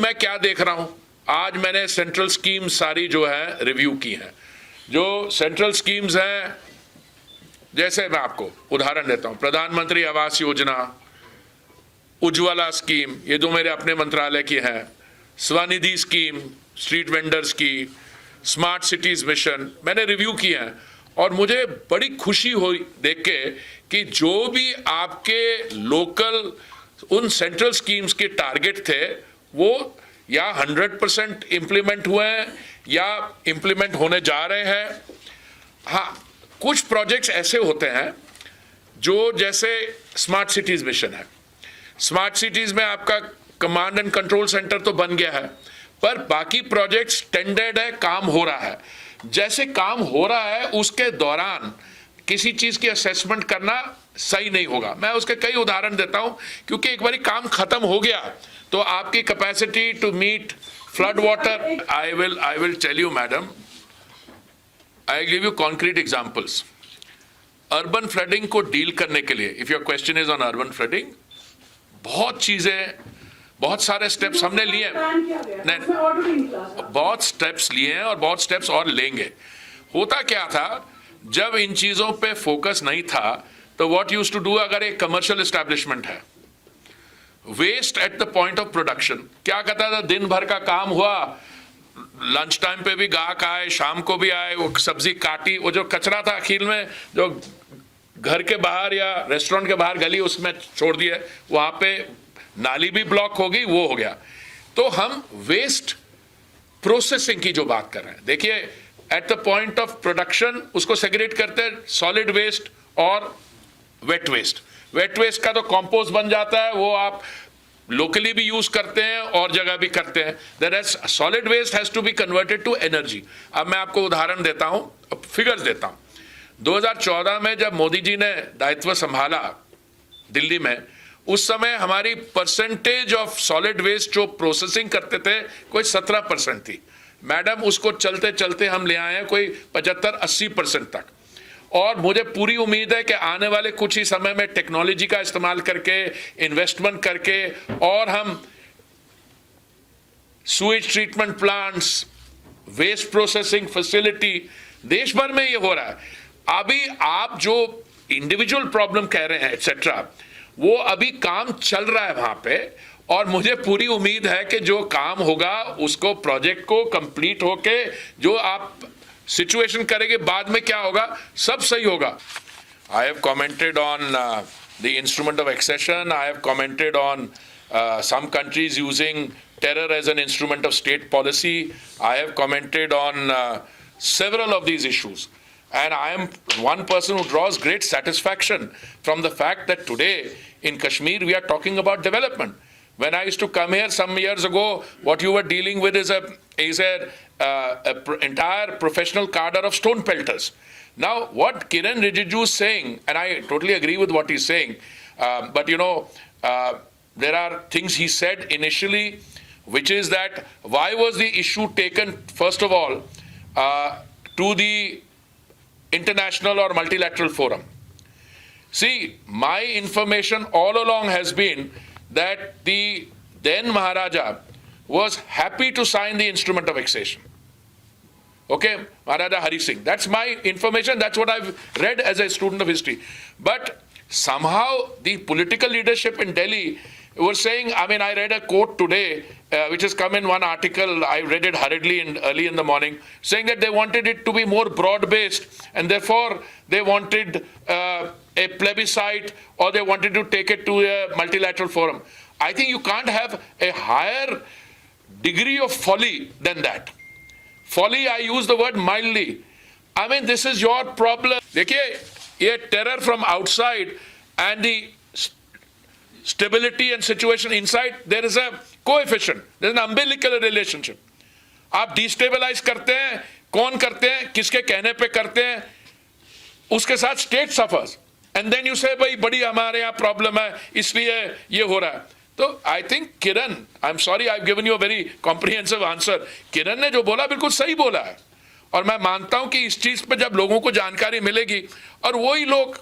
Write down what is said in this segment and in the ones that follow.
मैं क्या देख रहा हूं, आज मैंने सेंट्रल स्कीम सारी जो है रिव्यू की है। जो सेंट्रल स्कीम्स हैं, जैसे मैं आपको उदाहरण देता हूं, प्रधानमंत्री आवास योजना, उज्ज्वला स्कीम, ये दो मेरे अपने मंत्रालय की हैं, स्वनिधि स्कीम, स्ट्रीट वेंडर्स की, स्मार्ट सिटीज मिशन, मैंने रिव्यू किए हैं। और मुझे बड़ी खुशी हुई देख के कि जो भी आपके लोकल उन सेंट्रल स्कीम्स के टारगेट थे वो या 100% इंप्लीमेंट हुए हैं या इंप्लीमेंट होने जा रहे हैं। हाँ, कुछ प्रोजेक्ट्स ऐसे होते हैं जो, जैसे स्मार्ट सिटीज मिशन है, स्मार्ट सिटीज में आपका कमांड एंड कंट्रोल सेंटर तो बन गया है, पर बाकी प्रोजेक्ट्स टेंडर्ड है, काम हो रहा है। जैसे काम हो रहा है उसके दौरान किसी चीज की असेसमेंट करना सही नहीं होगा। मैं उसके कई उदाहरण देता हूं, क्योंकि एक बार काम खत्म हो गया तो आपकी capacity to meet flood water, I will tell you madam, I give you concrete examples. Urban flooding को डील करने के लिए, if your question is on urban flooding, बहुत चीजें, बहुत सारे स्टेप्स हमने लिए हैं, बहुत स्टेप्स लिए हैं और बहुत स्टेप्स और लेंगे। होता क्या था, जब इन चीजों पे फोकस नहीं था तो व्हाट यूज टू डू, अगर एक कमर्शियल एस्टैब्लिशमेंट है, waste at the point of production, क्या कहता था, दिन भर का काम हुआ, लंच टाइम पे भी गाहक आए, शाम को भी आए, वो सब्जी काटी, वो जो कचरा था अखीर में जो घर के बाहर या रेस्टोरेंट के बाहर गली उसमें छोड़ दिया, वहां पे नाली भी ब्लॉक हो गई, वो हो गया। तो हम वेस्ट प्रोसेसिंग की जो बात कर रहे हैं, देखिए eight the point of production उसको सेग्रीगेट करते हैं, सॉलिड वेस्ट और वेट वेस्ट। वेट वेस्ट का तो कंपोस्ट बन जाता है, वो आप लोकली भी यूज करते हैं और जगह भी करते हैं। There is solid waste has to be converted to energy. अब मैं आपको उदाहरण देता हूं, फिगर्स देता हूं। 2014 में जब मोदी जी ने दायित्व संभाला दिल्ली में, उस समय हमारी परसेंटेज ऑफ सॉलिड वेस्ट जो प्रोसेसिंग करते थे कोई 17% थी। मैडम, उसको चलते चलते हम ले आए हैं कोई 75-80% तक। और मुझे पूरी उम्मीद है कि आने वाले कुछ ही समय में टेक्नोलॉजी का इस्तेमाल करके, इन्वेस्टमेंट करके, और हम sewage treatment plants, waste processing facility, देश भर में ये हो रहा है। अभी आप जो इंडिविजुअल प्रॉब्लम कह रहे हैं एक्सेट्रा, वो अभी काम चल रहा है वहां पे, और मुझे पूरी उम्मीद है कि जो काम होगा उसको, प्रोजेक्ट को कंप्लीट होके जो आप सिचुएशन करेंगे, बाद में क्या होगा, सब सही होगा। I have commented on the instrument of accession, I have commented on some countries using terror as an instrument of state policy. I have commented on several of these issues. And I am one person who draws great satisfaction from the fact that today in Kashmir we are talking about development. When I used to come here some years ago, what you were dealing with is a entire professional cadre of stone pelters. Now, what Kiran Rijiju is saying, and I totally agree with what he's saying, but you know, there are things he said initially, which is that why was the issue taken first of all to the international or multilateral forum? See, my information all along has been that the then Maharaja was happy to sign the instrument of accession. Okay, Maharaja Hari Singh. That's my information. That's what I've read as a student of history. But somehow the political leadership in Delhi were saying, I mean, I read a quote today, which has come in one article, I read it hurriedly early in the morning, saying that they wanted it to be more broad-based, and therefore they wanted a plebiscite, or they wanted to take it to a multilateral forum. I think you can't have a higher degree of folly than that. Folly, I use the word mildly. I mean, this is your problem. देखिए, ये terror from outside and the stability and situation inside, there is a coefficient, there is an umbilical relationship. आप destabilize करते हैं, कौन करते हैं, किसके कहने पे करते हैं, उसके साथ state suffers. And then you say, भाई बड़ी हमारे यहाँ problem है, इसलिए ये हो रहा है. तो I think Kiran, I'm sorry I've given you a very comprehensive answer. किरण ने जो बोला बिल्कुल सही बोला है, और मैं मानता हूं कि इस चीज पे जब लोगों को जानकारी मिलेगी, और वही लोग,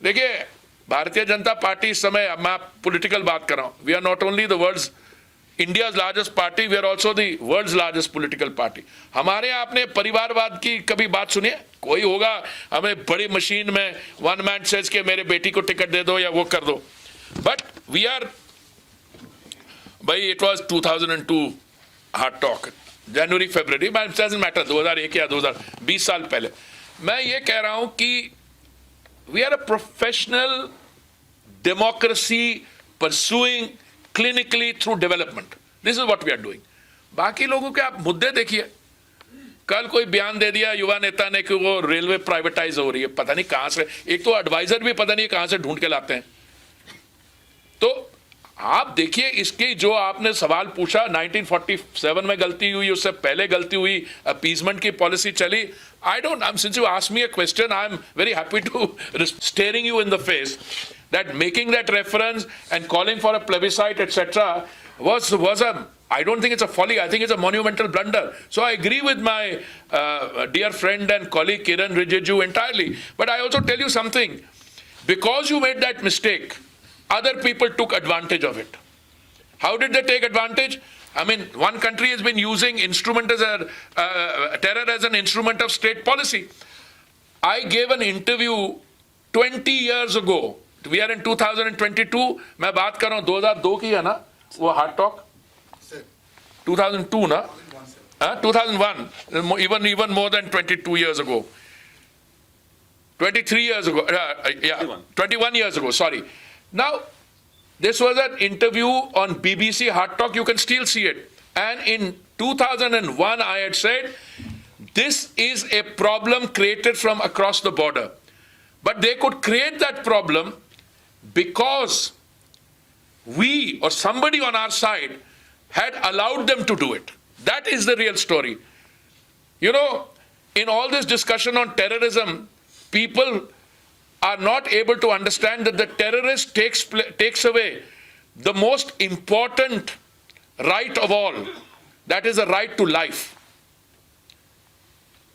देखिए भारतीय जनता पार्टी इस समय, अब मैं पॉलिटिकल बात कर रहा हूं, we are not only the world's India's largest party, we are also the world's largest political party. हमारे यहाँ आपने परिवारवाद की कभी बात सुनी है? कोई होगा हमें बड़ी मशीन में वन मैन सेज के मेरे बेटी को टिकट दे दो या वो कर दो, बट वी आर, भाई it was 2002 heart talk, January February, doesn't matter 2001 या 2020 साल पहले। मैं ये कह रहा हूं कि we are a professional democracy pursuing clinically through development, this is what we are doing. बाकी लोगों के आप मुद्दे देखिए, कल कोई बयान दे दिया युवा नेता ने कि वो रेलवे प्राइवेटाइज हो रही है, पता नहीं कहां से, एक तो एडवाइजर भी पता नहीं कहां से ढूंढ के लाते हैं। तो आप देखिए, इसकी जो आपने सवाल पूछा 1947 में गलती हुई, उससे पहले गलती हुई, अपीजमेंट की पॉलिसी चली। I don't, since you asked me a question, I'm very happy to staring you in the face that making that reference and calling for a plebiscite, etc., was a, I don't think it's a folly, I think it's a monumental blunder. So I agree with my dear friend and colleague Kiran Rijiju entirely. But I also tell you something, because you made that mistake, other people took advantage of it. How did they take advantage? I mean, one country has been using instrument as terror as an instrument of state policy. I gave an interview 20 years ago. We are in 2022. मैं बात कर रहा हूँ 2002 की है ना वो heart talk, 2002 ना, 2001, even more than 22 years ago, 23 years ago, yeah, 21 years ago. Sorry. Now, this was an interview on BBC Hard Talk. You can still see it. And in 2001, I had said, this is a problem created from across the border. But they could create that problem because we or somebody on our side had allowed them to do it. That is the real story. You know, in all this discussion on terrorism, people are not able to understand that the terrorist takes away the most important right of all, that is the right to life.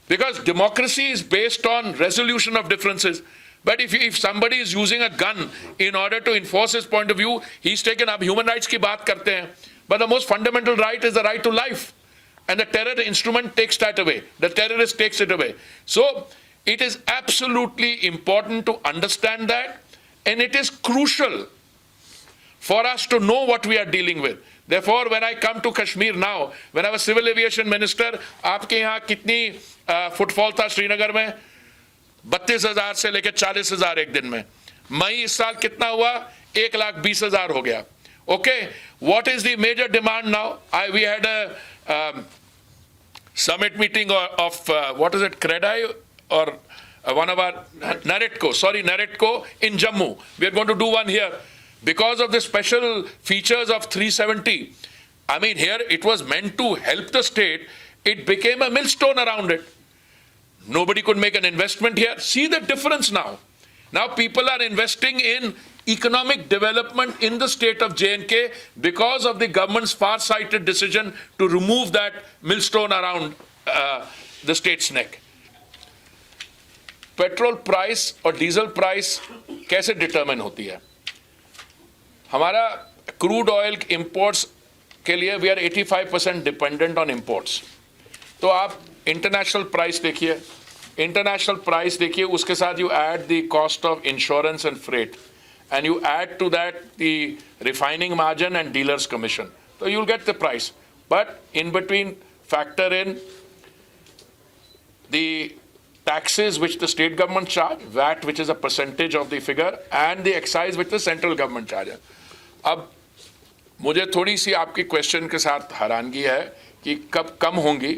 Because democracy is based on resolution of differences. But if somebody is using a gun in order to enforce his point of view, he's taken up human rights ki baat karte hain. But the most fundamental right is the right to life. And the terror instrument takes that away. The terrorist takes it away. So, it is absolutely important to understand that, and it is crucial for us to know what we are dealing with. Therefore, when I come to Kashmir now, when I was civil aviation minister, आपके यहाँ कितनी footfall था श्रीनगर में? 32,000 से लेकर 40,000 एक दिन में। मई इस साल कितना हुआ? 1,20,000 हो गया. Okay, what is the major demand now? We had a summit meeting of what is it, CREDI? Or one of our Naretco in Jammu. We are going to do one here. Because of the special features of 370, I mean, here it was meant to help the state. It became a millstone around it. Nobody could make an investment here. See the difference now. Now people are investing in economic development in the state of J&K because of the government's far-sighted decision to remove that millstone around the state's neck. Petrol price और diesel price कैसे determine होती है? हमारा crude oil imports के लिए we are 85% dependent on imports. तो आप international price देखिए, उसके साथ you add the cost of insurance and freight, and you add to that the refining margin and dealers commission, तो you will get the price. But in between factor in the taxes which the state government charge, VAT which is a percentage of the figure, and the excise which the central government charges. अब मुझे थोड़ी सी आपकी question के साथ हैरानगी है कि कब कम होंगी.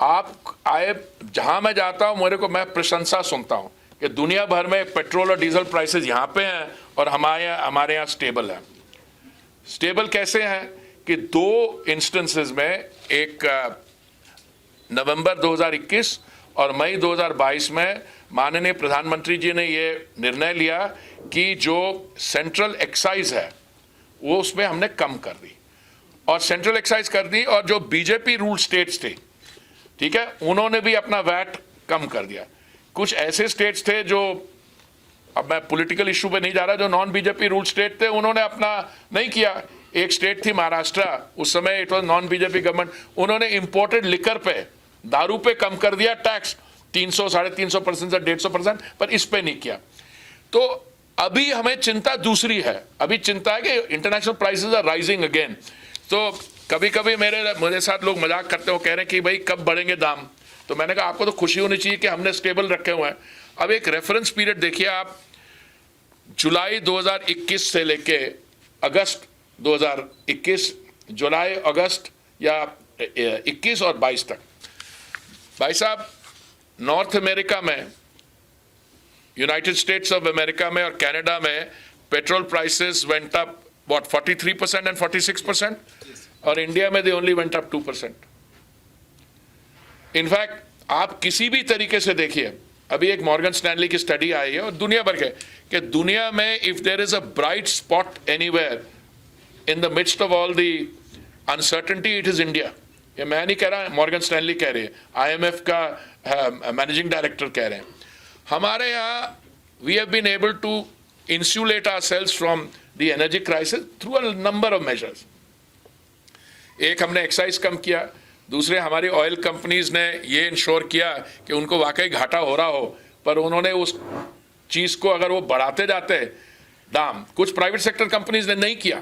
आप आए, जहां मैं जाता हूं मैं प्रशंसा सुनता हूं कि दुनिया भर में पेट्रोल और डीजल प्राइसेस यहाँ पे हैं और हमारे यहाँ स्टेबल है. स्टेबल कैसे हैं कि दो इंस्टेंसेस में, एक नवंबर 2021 और मई 2022 में माननीय प्रधानमंत्री जी ने ये निर्णय लिया कि जो सेंट्रल एक्साइज है वो उसमें हमने कम कर दी, और सेंट्रल एक्साइज कर दी, और जो बीजेपी रूल स्टेट्स थे, ठीक है, उन्होंने भी अपना वैट कम कर दिया. कुछ ऐसे स्टेट्स थे जो, अब मैं पॉलिटिकल इशू पे नहीं जा रहा, जो नॉन बीजेपी रूल स्टेट थे, उन्होंने अपना नहीं किया. एक स्टेट थी महाराष्ट्र, उस समय it was non BJP government, उन्होंने इंपोर्टेड लिकर पे, दारू पे कम कर दिया टैक्स 300 350% से 150%, पर इस पे नहीं किया। तो अभी हमें चिंता दूसरी है, अभी चिंता है कि international prices are rising again. तो कभी कभी मेरे साथ लोग मजाक करते हो, कह रहे हैं कि भाई कब बढ़ेंगे दाम, तो मैंने कहा आपको तो खुशी होनी चाहिए कि हमने स्टेबल रखे हुए हैं। अब एक रेफरेंस पीरियड देखिए आप, जुलाई 2021 से लेके अगस्त 2021, जुलाई अगस्त या 21 और 22 तक, भाई साहब नॉर्थ अमेरिका में, यूनाइटेड स्टेट्स ऑफ अमेरिका में और कनाडा में petrol prices went up what 43% and 46%, और इंडिया में they only went up 2%। In fact आप किसी भी तरीके से देखिए, अभी एक मॉर्गन स्टैनली की स्टडी आई है और दुनिया भर के, कि दुनिया में if there is a bright spot anywhere in the midst of all the uncertainty, it is India. ये मैं नहीं कह रहा, मॉर्गन स्टैनली कह रही है, IMF का मैनेजिंग डायरेक्टर कह रहे हैं। हमारे यहाँ we have been able to insulate ourselves from the energy crisis through a number of measures. एक, हमने एक्साइज कम किया, दूसरे हमारी ऑयल कंपनीज ने ये इंश्योर किया कि उनको वाकई घाटा हो रहा हो, पर उन्होंने उस चीज को अगर वो बढ़ाते जाते दाम, कुछ प्राइवेट सेक्टर कंपनीज ने नहीं किया।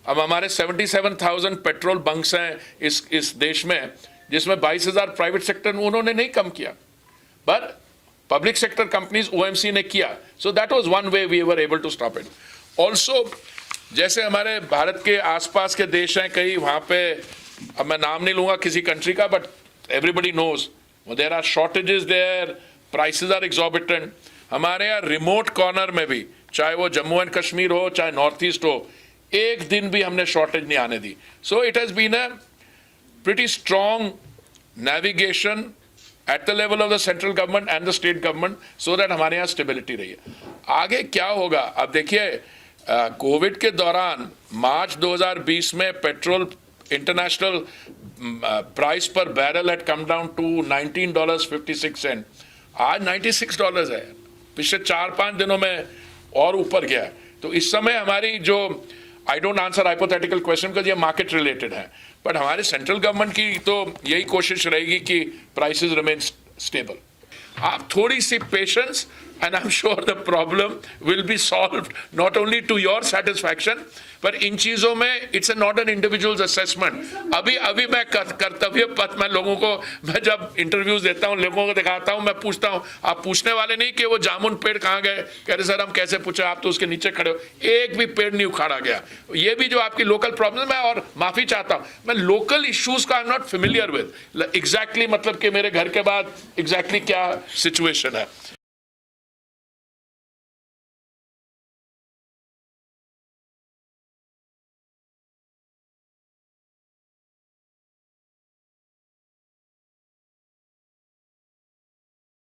अब हमारे 77,000 पेट्रोल बंक्स हैं इस देश में, जिसमें 22,000 प्राइवेट सेक्टर उन्होंने नहीं कम किया, पर पब्लिक सेक्टर कंपनीज OMC ने किया। So that was one way we were able to stop it. Also जैसे हमारे भारत के आसपास के देश हैं कई, वहां पे अब मैं नाम नहीं लूंगा किसी कंट्री का, but everybody knows there are shortages there, prices are exorbitant. हमारे यहाँ रिमोट कॉर्नर में भी, चाहे वो जम्मू एंड कश्मीर हो चाहे नॉर्थ ईस्ट हो, एक दिन भी हमने शॉर्टेज नहीं आने दी। So it has been a pretty strong navigation at the level of the central government and the state government, so that हमारे यहाँ स्टेबिलिटी रही है। आगे क्या होगा अब देखिए, कोविड के दौरान मार्च 2020 में पेट्रोल इंटरनेशनल प्राइस पर barrel had come down to $19.56, आज $96 है, पिछले 4-5 दिनों में और ऊपर गया। तो इस समय हमारी जो, I don't answer hypothetical question because ये मार्केट रिलेटेड है, बट हमारे सेंट्रल गवर्नमेंट की तो यही कोशिश रहेगी कि प्राइसेस रिमेन स्टेबल। आप थोड़ी सी patience and I'm sure the problem will be solved not only to your satisfaction, पर इन चीजों में it's not an individual's assessment। अभी मैं कर्तव्य पथ में लोगों को, मैं जब इंटरव्यूज देता हूँ लोगों को दिखाता हूँ, मैं पूछता हूँ, आप पूछने वाले नहीं कि वो जामुन पेड़ कहाँ गए, कह रहे सर हम कैसे पूछे, आप तो उसके नीचे खड़े हो, एक भी पेड़ नहीं उखाड़ा गया। ये भी जो आपकी लोकल प्रॉब्लम है, और माफी चाहता हूँ मैं लोकल इश्यूज का I am not familiar with exactly, मतलब कि मेरे घर के बाद एग्जैक्टली क्या सिचुएशन है।